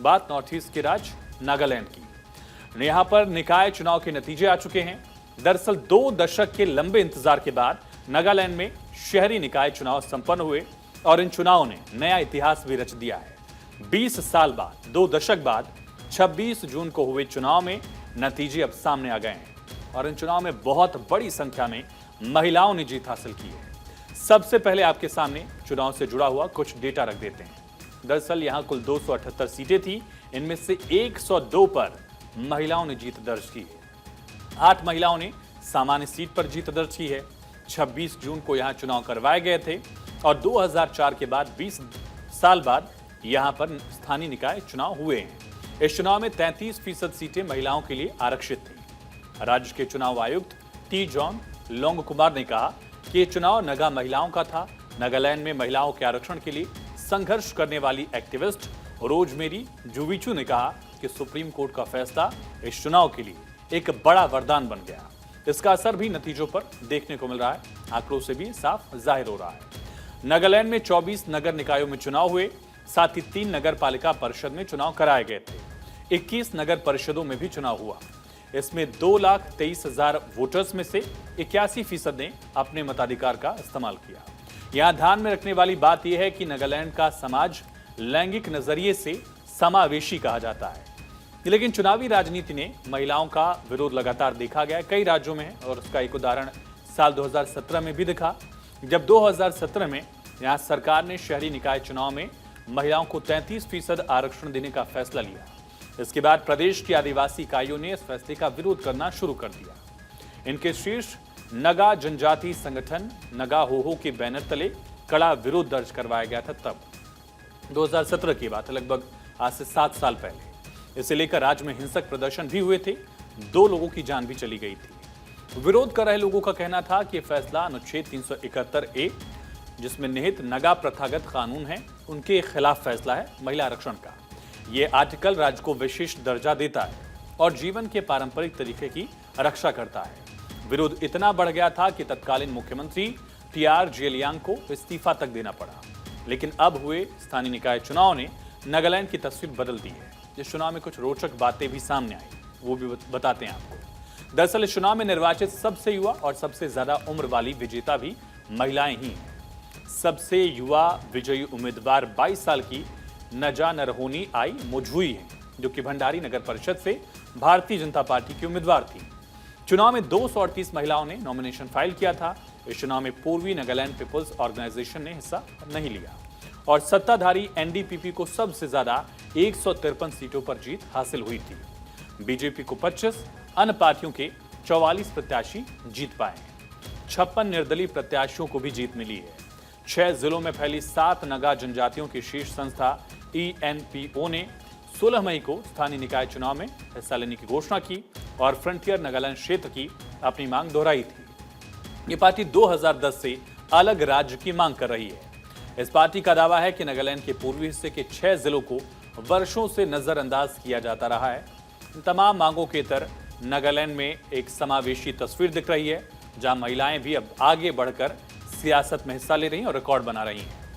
बात north east के राज्य नागालैंड की। यहां पर निकाय चुनाव के नतीजे आ चुके हैं। दरअसल 2 दशक के लंबे इंतजार के बाद नागालैंड में शहरी निकाय चुनाव संपन्न हुए और इन चुनावों ने नया इतिहास भी रच दिया है। 20 साल बाद, 2 दशक बाद 26 जून को हुए चुनाव में नतीजे अब सामने आ गए हैं और इन चुनाव में बहुत बड़ी संख्या में महिलाओं ने जीत हासिल की है। सबसे पहले आपके सामने चुनाव से जुड़ा हुआ कुछ डेटा रख देते हैं। दरअसल यहां कुल 278 सीटें थी, इनमें से 102 पर महिलाओं ने जीत दर्ज की है। 8 महिलाओं ने सामान्य सीट पर जीत दर्ज की है। 26 जून को यहां चुनाव करवाए गए थे और 2004 के बाद 20 साल बाद यहां पर स्थानीय निकाय चुनाव हुए हैं। इस चुनाव में 33% सीटें महिलाओं के लिए आरक्षित थी। राज्य के चुनाव आयुक्त टी जॉन लोंग कुमार ने कहा कि ये चुनाव नगा महिलाओं का था। नागालैंड में महिलाओं के आरक्षण के लिए संघर्ष करने वाली एक्टिविस्ट रोजमेरी जुविचू ने कहा कि सुप्रीम कोर्ट का फैसला इस चुनाव के लिए एक बड़ा वरदान बन गया। इसका असर भी नतीजों पर देखने को मिल रहा है। आंकड़ों से भी साफ जाहिर हो रहा है। नागालैंड में 24 नगर निकायों में चुनाव हुए, साथ ही 3 नगर पालिका परिषद में चुनाव कराए गए थे। 21 नगर परिषदों में भी चुनाव हुआ। इसमें 2,23,000 वोटर्स में से 81% ने अपने मताधिकार का इस्तेमाल किया। यहां ध्यान में रखने वाली बात यह है कि नागालैंड का समाज लैंगिक नजरिए से समावेशी कहा जाता है, लेकिन चुनावी राजनीति ने महिलाओं का विरोध लगातार देखा गया कई राज्यों में और उसका एक उदाहरण साल 2017 में भी दिखा, जब 2017 में यहां सरकार ने शहरी निकाय चुनाव में महिलाओं को 33% आरक्षण देने का फैसला लिया। इसके बाद प्रदेश की आदिवासी इकाइयों ने इस फैसले का विरोध करना शुरू कर दिया। इनके शीर्ष नगा जनजाति संगठन नगा हो के बैनर तले कड़ा विरोध दर्ज करवाया गया था। तब 2017 की बात है, लगभग आज से 7 साल पहले। इसे लेकर राज्य में हिंसक प्रदर्शन भी हुए थे। 2 लोगों की जान भी चली गई थी। विरोध कर रहे लोगों का कहना था कि फैसला अनुच्छेद 371A, जिसमें निहित नगा प्रथागत कानून है, उनके खिलाफ फैसला है। महिला आरक्षण का ये आर्टिकल राज्य को विशेष दर्जा देता है और जीवन के पारंपरिक तरीके की रक्षा करता है। विरोध इतना बढ़ गया था कि तत्कालीन मुख्यमंत्री TR जेलियांग को इस्तीफा तक देना पड़ा। लेकिन अब हुए स्थानीय निकाय चुनाव ने नागालैंड की तस्वीर बदल दी है। इस चुनाव में कुछ रोचक बातें भी सामने आई, वो भी बताते हैं आपको। दरअसल इस चुनाव में निर्वाचित सबसे युवा और सबसे ज्यादा उम्र वाली विजेता भी महिलाएं ही हैं। सबसे युवा विजयी उम्मीदवार 22 साल की नजा नरहोनी आई मुझुई है, जो कि भंडारी नगर परिषद से भारतीय जनता पार्टी की उम्मीदवार थी। चुनाव में 238 महिलाओं ने नॉमिनेशन फाइल किया था। इस चुनाव में पूर्वी नागालैंड पीपुल्स ऑर्गेनाइजेशन ने हिस्सा नहीं लिया और सत्ताधारी NDPP को सबसे ज्यादा 153 सीटों पर जीत हासिल हुई थी। बीजेपी को 25, अन्य पार्टियों के 44 प्रत्याशी जीत पाए हैं। 56 निर्दलीय प्रत्याशियों को भी जीत मिली है। 6 जिलों में फैली 7 नगा जनजातियों की शीर्ष संस्था ENPO ने 16 मई को स्थानीय निकाय चुनाव में हिस्सा लेने की घोषणा की और फ्रंटियर नागालैंड क्षेत्र की अपनी मांग दोहराई थी। ये पार्टी 2010 से अलग राज्य की मांग कर रही है। इस पार्टी का दावा है कि नागालैंड के पूर्वी हिस्से के 6 जिलों को वर्षों से नजरअंदाज किया जाता रहा है। इन तमाम मांगों के तहत नागालैंड में एक समावेशी तस्वीर दिख रही है, जहां महिलाएं भी अब आगे बढ़कर सियासत में हिस्सा ले रही हैं और रिकॉर्ड बना रही हैं।